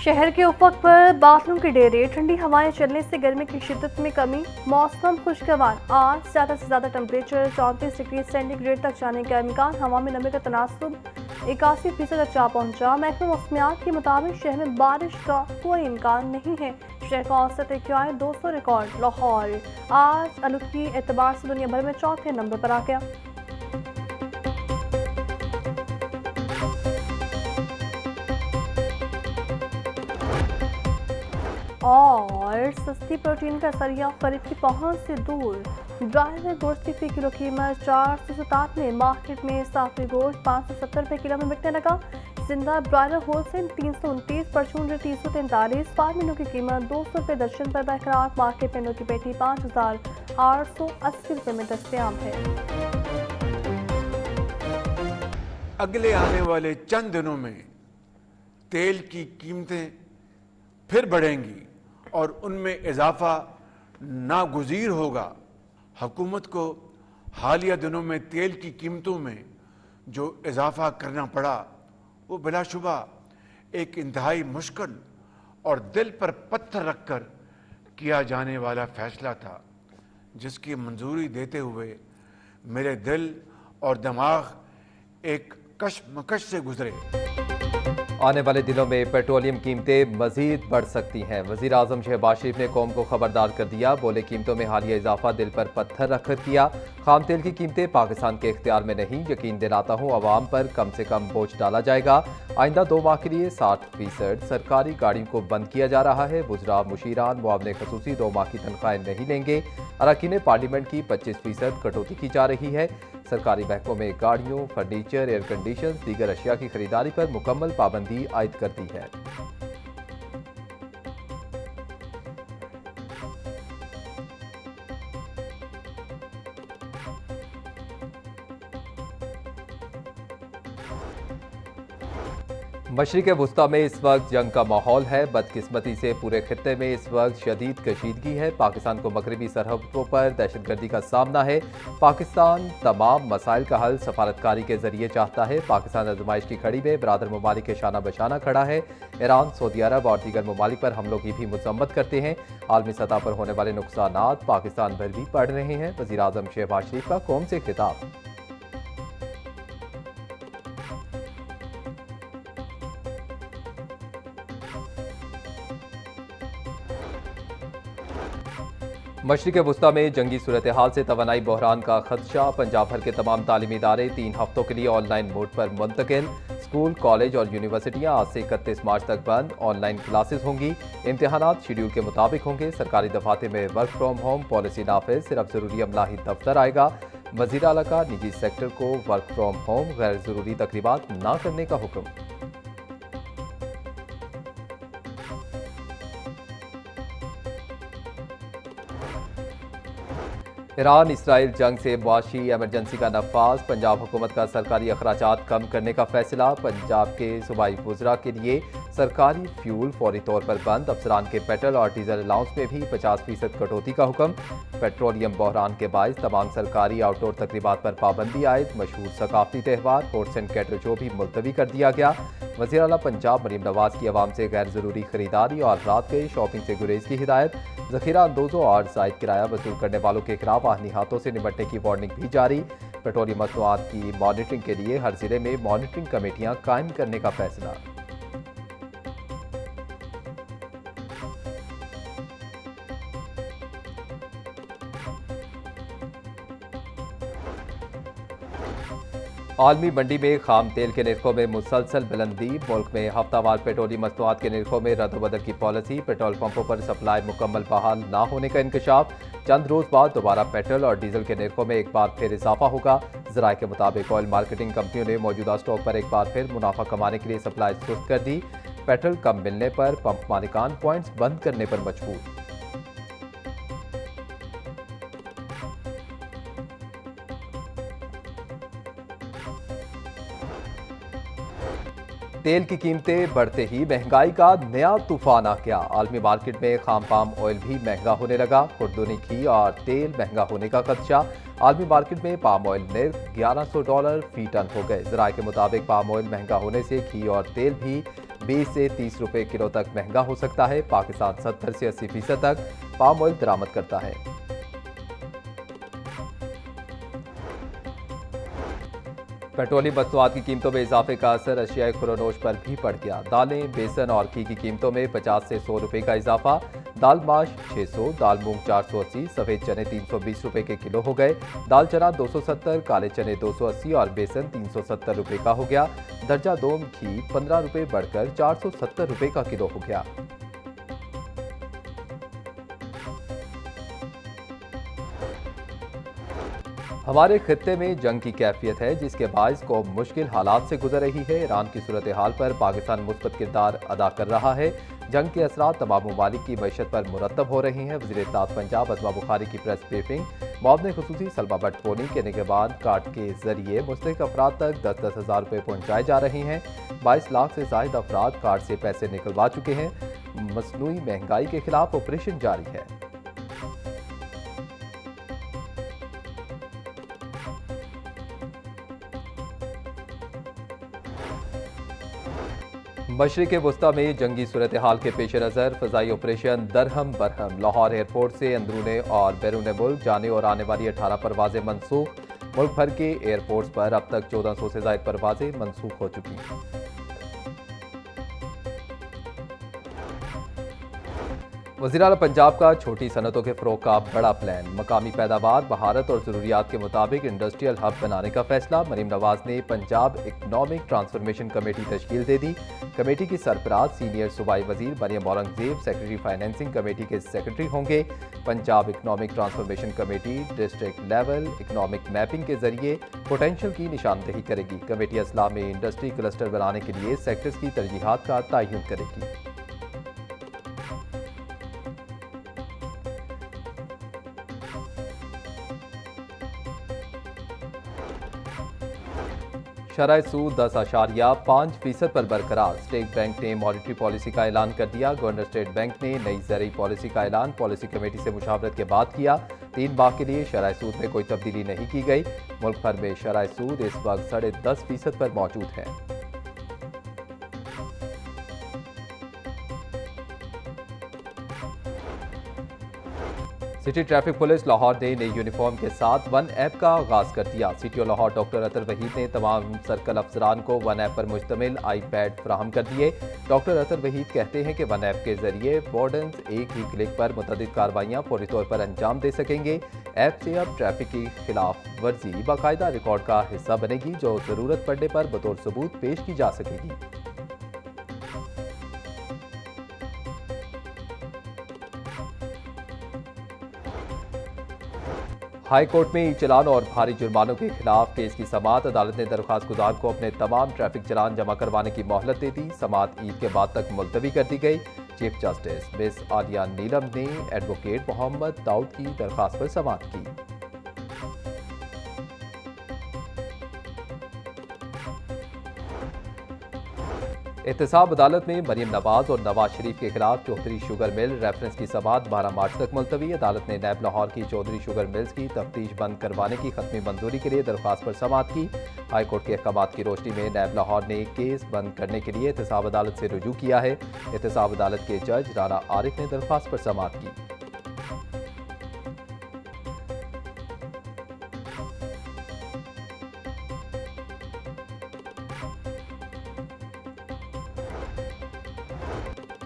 शहर के उफक पर बादलों के डेरे, ठंडी हवाएं चलने से गर्मी की शिद्दत में कमी। मौसम खुशगवार, आज ज्यादा से ज्यादा टेम्परेचर 34 डिग्री सेंटीग्रेड तक जाने का इम्कान। हवा में नमी का तनासुब 81% तक जा पहुंचा। महकमा मौसमियात के मुताबिक शहर में बारिश का कोई इम्कान नहीं है। शहर का औसत AQI 200 रिकॉर्ड। लाहौर आज आलूदगी एतबार से दुनिया भर में चौथे नंबर पर आ गया। और सस्ती प्रोटीन का सरिया खरीद की पहुंच से दूर। ब्रायलर गोश्त की फी किलो कीमत 407 में, मार्केट में साफी गोश्त 570 रुपये किलो में बिकने लगा। जिंदा ब्रायलर होलसेल 329, परचून 343, फार्मिनों की कीमत 200 रुपये दर्जन पर बरकरार। मार्केट में की पेटी 5880 रुपये में दस्तयाब है। अगले आने वाले चंद दिनों में तेल की कीमतें फिर बढ़ेंगी और उनमें इजाफा नागुज़ीर होगा। हुकूमत को हालिया दिनों में तेल की कीमतों में जो इजाफा करना पड़ा वो बिलाशुबा एक इंतहाई मुश्किल और दिल पर पत्थर रखकर किया जाने वाला फैसला था, जिसकी मंजूरी देते हुए मेरे दिल और दिमाग एक कशमकश से गुजरे। आने वाले दिनों में पेट्रोलियम कीमतें मजीद बढ़ सकती हैं। वज़ीर आज़म शहबाज शरीफ ने कौम को खबरदार कर दिया। बोले, कीमतों में हालिया इजाफा दिल पर पत्थर रखकर किया। खाम तेल की कीमतें पाकिस्तान के इख्तियार में नहीं। यकीन दिलाता हूँ अवाम पर कम से कम बोझ डाला जाएगा। आइंदा 2 माह के लिए 60% सरकारी गाड़ियों को बंद किया जा रहा है। वुज़रा, मुशीरान, मुआवने खसूसी 2 माह की तनख्वाहें नहीं लेंगे। अरकान पार्लियामेंट की 25% कटौती की जा रही है। सरकारी महकमों में गाड़ियों, फर्नीचर, एयर कंडीशन, दीगर अशिया की खरीदारी पर मुकम्मल पाबंदी आयद कर दी है। मशरिक़ वुस्ता में इस वक्त जंग का माहौल है। बदकिस्मती से पूरे खित्ते में इस वक्त शदीद कशीदगी है। पाकिस्तान को मगरबी सरहदों पर दहशतगर्दी का सामना है। पाकिस्तान तमाम मसाइल का हल सफारतकारी के जरिए चाहता है। पाकिस्तान आजमाइश की घड़ी में बरादर ममालिक के शाना बशाना खड़ा है। ईरान, सऊदी अरब और दीगर ममालिक पर हमलों की भी मजम्मत करते हैं। आलमी सतह पर होने वाले नुकसानात पाकिस्तान भर भी पड़ रहे हैं। वज़ीर आज़म शहबाज शरीफ का कौम से खिताब। मशरिक़ वुस्ता में जंगी सूरत हाल से तवानाई बहरान का खदशा। पंजाब भर के तमाम तालीमी इदारे 3 हफ्तों के लिए ऑनलाइन मोड पर मुंतकिल। स्कूल, कॉलेज और यूनिवर्सिटियां आज से 31 मार्च तक बंद। ऑनलाइन क्लासेस होंगी। इम्तिहानात शेड्यूल के मुताबिक होंगे। सरकारी दफातर में वर्क फ्रॉम होम पॉलिसी नाफिज, सिर्फ जरूरी अमला ही दफ्तर आएगा। वज़ीर आला का निजी सेक्टर को वर्क फ्रॉम होम, गैर जरूरी तकरीबात न करने का हुक्म। ईरान इसराइल जंग से मुआशी एमरजेंसी का नफाज। पंजाब हुकूमत का सरकारी अखराजात कम करने का फैसला। पंजाब के सूबाई वुज़रा के लिए सरकारी फ्यूल फौरी तौर पर बंद। अफसरान के पेट्रोल और डीजल अलाउंस में भी 50% कटौती का हुक्म। पेट्रोलियम बहरान के बायस तमाम सरकारी आउटडोर तकरीबात पर पाबंदी आयद। मशहूर सकाफती त्यौहार हॉर्स एंड कैटल शो भी मुलतवी कर दिया गया। वज़ीर आला पंजाब मरीम नवाज की आवाम से गैर जरूरी खरीदारी और रात गई शॉपिंग से गुरेज की हिदायत। जखीरा अंदोजों और जायद किराया वसूल करने वालों के खिलाफ आहनी हाथों से निपटने की वार्निंग भी जारी। पेट्रोलियम मसनूआत की मॉनिटरिंग के लिए हर जिले में मॉनिटरिंग कमेटियां कायम करने का फैसला। आलमी मंडी में खाम तेल के निर्खों में मुसलसल बुलंदी। मुल्क में हफ्तावार पेट्रोलियम मसनूआत के निर्खों में रद्द-बदल की पॉलिसी। पेट्रोल पंपों पर सप्लाई मुकम्मल बहाल ना होने का इंकशाफ। चंद रोज बाद दोबारा पेट्रोल और डीजल के निर्खों में एक बार फिर इजाफा होगा। ज़राए के मुताबिक ऑयल मार्केटिंग कंपनियों ने मौजूदा स्टॉक पर एक बार फिर मुनाफा कमाने के लिए सप्लाई सुस्त कर दी। पेट्रोल कम मिलने पर पंप मालिकान पॉइंट्स बंद करने पर मजबूर। तेल की कीमतें बढ़ते ही महंगाई का नया तूफान आ गया। आलमी मार्केट में खाम पाम ऑयल भी महंगा होने लगा। खुर्दुनी घी और तेल महंगा होने का खदशा। आलमी मार्केट में पाम ऑयल निर्ख $1100 फी टन हो गए। ज़राए के मुताबिक पाम ऑयल महंगा होने से घी और तेल भी 20 से 30 रुपए किलो तक महंगा हो सकता है। पाकिस्तान 70 से 80% तक पाम ऑयल दरामद करता है। पेट्रोलियम मसनूआत की कीमतों में इजाफे का असर अशियाई खुरोनोश पर भी पड़ गया। दालें, बेसन और घी की कीमतों में 50 से 100 रुपए का इजाफा। दाल माश 600, दाल मूंग 480, सफेद चने 320 रुपए के किलो हो गए। दाल चना 270, काले चने 280 और बेसन 370 रुपए का हो गया। दर्जा दोम घी 15 रुपए बढ़कर 470 रुपए का किलो हो गया। हमारे खित्ते में जंग की कैफियत है, जिसके बायस को मुश्किल हालात से गुजर रही है। ईरान की सूरत हाल पर पाकिस्तान मुस्बत किरदार अदा कर रहा है। जंग के असरात तमाम ममालिक की मैशत पर मुरतब हो रही हैं। वज़ीर इत्तेहाद पंजाब अज़मा बुखारी की प्रेस ब्रीफिंग। मुआवने खुसूसी सलमा भट्ट पोनी के निगहबान कार्ड के जरिए मुस्तहिक अफराद तक 10-10 हज़ार रुपये पहुँचाए जा रहे हैं। 22 लाख से ज़ायद अफराद कार्ड से पैसे निकलवा चुके हैं। मसनूई महंगाई के खिलाफ ऑपरेशन जारी है। मशरिक़ वस्ता में जंगी सूरत हाल के पेश नज़र फ़ज़ाई ऑपरेशन दरहम बरहम। लाहौर एयरपोर्ट से अंदरूने और बैरून मुल्क जाने और आने वाली 18 परवाजें मनसूख। मुल्क भर के एयरपोर्ट्स पर अब तक 1400 से ज़ायद परवाजें मनसूख हो चुकी हैं। वज़ीर आला पंजाब का छोटी सनतों के फ़रोग़ का बड़ा प्लान। मकामी पैदावार, महारत और ज़रूरियात के मुताबिक इंडस्ट्रियल हब बनाने का फैसला। मरीम नवाज ने पंजाब इकनॉमिक ट्रांसफॉर्मेशन कमेटी तश्कील दे दी। कमेटी की सरबराह सीनियर सूबाई वज़ीर Maryam Aurangzeb secretary financing committee के सेक्रेटरी होंगे। Punjab economic transformation committee district level economic mapping के जरिए पोटेंशियल की निशानदेही करेगी। कमेटी असला में इंडस्ट्री क्लस्टर बनाने के लिए सेक्टर्स की तरजीहात का तयन करेगी। शरह सूद 10.5% पर बरकरार। स्टेट बैंक ने मॉनिटरी पॉलिसी का ऐलान कर दिया। गवर्नर स्टेट बैंक ने नई ज़रई पॉलिसी का ऐलान पॉलिसी कमेटी से मुशावरत के बाद किया। 3 माह के लिए शरह सूद में कोई तब्दीली नहीं की गई। मुल्क भर में शरह सूद इस वक्त 10.5% पर मौजूद है। सिटी ट्रैफिक पुलिस लाहौर ने नई यूनिफॉर्म के साथ वन ऐप का आगाज कर दिया। सीटीओ लाहौर डॉक्टर अतर वहीद ने तमाम सर्कल अफसरान को वन ऐप पर मुश्तमिल iPad फराहम कर दिए। डॉक्टर अतर वहीद कहते हैं कि वन ऐप के जरिए वार्डन्स एक ही क्लिक पर मुतअद्दिद कार्रवाइयाँ फौरी तौर पर अंजाम दे सकेंगे। ऐप से अब ट्रैफिक की खिलाफ वर्जी बाकायदा रिकॉर्ड का हिस्सा बनेगी, जो जरूरत पड़ने पर बतौर सबूत पेश की जा सकेगी। हाई कोर्ट में ई चलान और भारी जुर्मानों के खिलाफ केस की समाअत। अदालत ने दरख्वास्त गुजार को अपने तमाम ट्रैफिक चलान जमा करवाने की मोहलत दे दी। समाअत ईद के बाद तक मुलतवी कर दी गई। चीफ जस्टिस मिस आलिया नीलम ने एडवोकेट मोहम्मद दाऊद की दरख्वास्त पर समाअत की। एहतसाब अदालत में मरीम नवाज और नवाज शरीफ के खिलाफ चौधरी शुगर मिल रेफरेंस की समाअत 12 मार्च तक मुलतवी। अदालत ने नैब लाहौर की चौधरी शुगर मिल्स की तफ्तीश बंद करवाने की खत्मी मंजूरी के लिए दरख्वास्त पर समाअत की। हाईकोर्ट के अहकामात की रोशनी में नैब लाहौर ने केस बंद करने के लिए एहतसाब अदालत से रुजू किया है। एहतसाब अदालत के जज राना आरिफ ने दरख्वास्त पर समाअत की।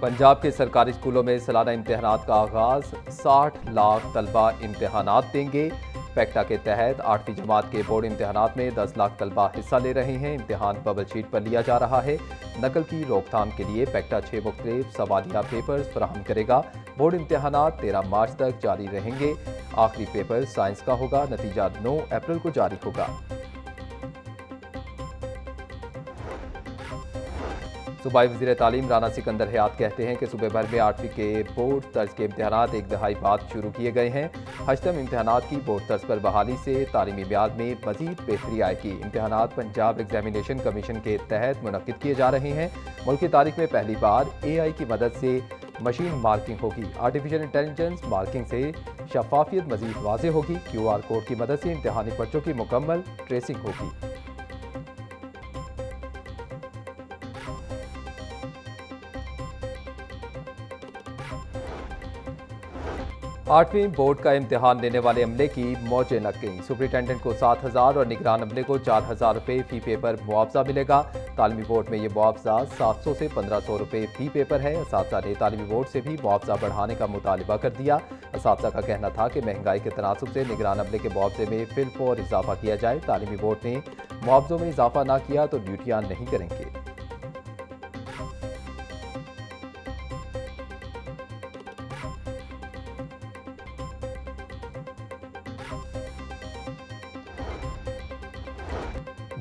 पंजाब के सरकारी स्कूलों में सालाना इम्तिहानात का आगाज। 60 लाख तलबा इम्तिहानात देंगे। पैक्टा के तहत 8वीं जमात के बोर्ड इम्तिहानात में 10 लाख तलबा हिस्सा ले रहे हैं। इम्तिहान बबल शीट पर लिया जा रहा है। नकल की रोकथाम के लिए पैक्टा 6 मुख्तलिफ सवालिया पेपर्स फराहम करेगा। बोर्ड इम्तिहानात 13 मार्च तक जारी रहेंगे। आखिरी पेपर साइंस का होगा। नतीजा 9 अप्रैल को जारी होगा। सूबाई वज़ीर तालीम राना सिकंदर हयात कहते हैं कि सूबे भर में 8वीं के बोर्ड तर्ज के इम्तिहानात एक दहाई बाद शुरू किए गए हैं। 8वीं इम्तिहानात की बोर्ड तर्ज पर बहाली से तालीमी म्यार में मजीद बेहतरी आएगी। इम्तिहानात पंजाब एग्जामिनेशन कमीशन के तहत मुनक्किद किए जा रहे हैं। मुल्क की तारीख में पहली बार AI की मदद से मशीन मार्किंग होगी। आर्टिफिशियल इंटेलिजेंस मार्किंग से शफाफियत मजीद वाज़ेह होगी। QR कोड की मदद से इम्तिहानी पर्चों की मुकम्मल ट्रेसिंग होगी। 8वीं बोर्ड का इम्तिहान लेने वाले अमले की मौजें लग गईं। सुपरिटेंडेंट को 7,000 और निगरान अमले को 4,000 रुपये फी पेपर मुआवजा मिलेगा। तालीमी बोर्ड में ये मुआवजा 700 से 1,500 रुपये फी पेपर है। असातिज़ा ने तालीमी बोर्ड से भी मुआवजा बढ़ाने का मुतालिबा कर दिया। असातिज़ा का कहना था कि महंगाई के तनासुब से निगरान अमले के मुआवजे में फिलफौर इजाफा किया जाए। तालीमी बोर्ड ने मुआवजों में इजाफा ना किया तो ड्यूटियाँ नहीं करेंगे।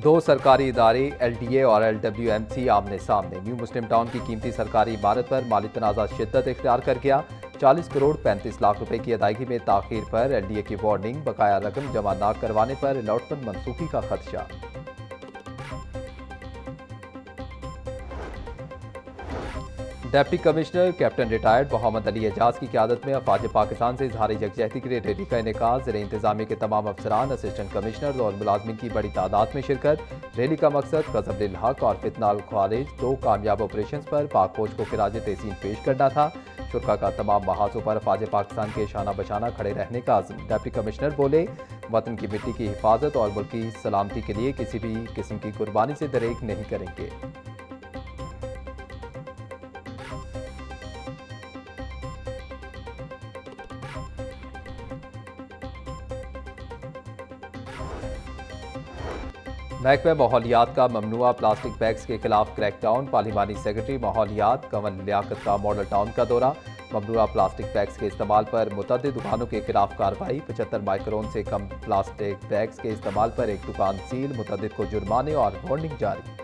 दो सरकारी इदारे LDA और LWMC आमने सामने। न्यू मुस्लिम टाउन की कीमती सरकारी इमारत पर माली तनाज़ा शिद्दत इख्तियार कर गया। 40 करोड़ 35 लाख रुपए की अदायगी में ताखीर पर LDA की वार्निंग, बकाया रकम जमा न करवाने पर अलॉटमेंट मनसूखी का खदशा। Deputy commissioner captain retired Mohammad Ali Ejaz की क़यादत में अफवाज पाकिस्तान से इजहार यकजहती के लिए रैली का इनेकाज। ज़ेरे इंतजामिया के तमाम अफसरान, असिस्टेंट कमिश्नर और मुलाजमिन की बड़ी तादाद में शिरकत। रैली का मकसद गज़ब हक और फितना खारिज 2 कामयाब ऑपरेशन पर पाक फौज को खिराज तहसीन पेश करना था। शुरा का तमाम महाजों पर अफवाज पाकिस्तान के शाना बशाना खड़े रहने का आज़म। डिप्टी कमिश्नर बोले, वतन की मिट्टी की हिफाजत और मुल्क की सलामती के लिए किसी भी किस्म की कुर्बानी से दरेक नहीं करेंगे। महकमा माहौलियात का ममनुआ प्लास्टिक बैग्स के खिलाफ क्रैकडाउन। पार्लिमानी सेक्रेटरी माहौलियात कंवल लियाकत का मॉडल टाउन का दौरा। ममनुआ प्लास्टिक बैग्स के इस्तेमाल पर मुतअद्दिद दुकानों के खिलाफ कार्रवाई। 75 माइक्रोन से कम प्लास्टिक बैग्स के इस्तेमाल पर एक दुकान सील, मुतअद्दिद को जुर्माने और वार्निंग जारी।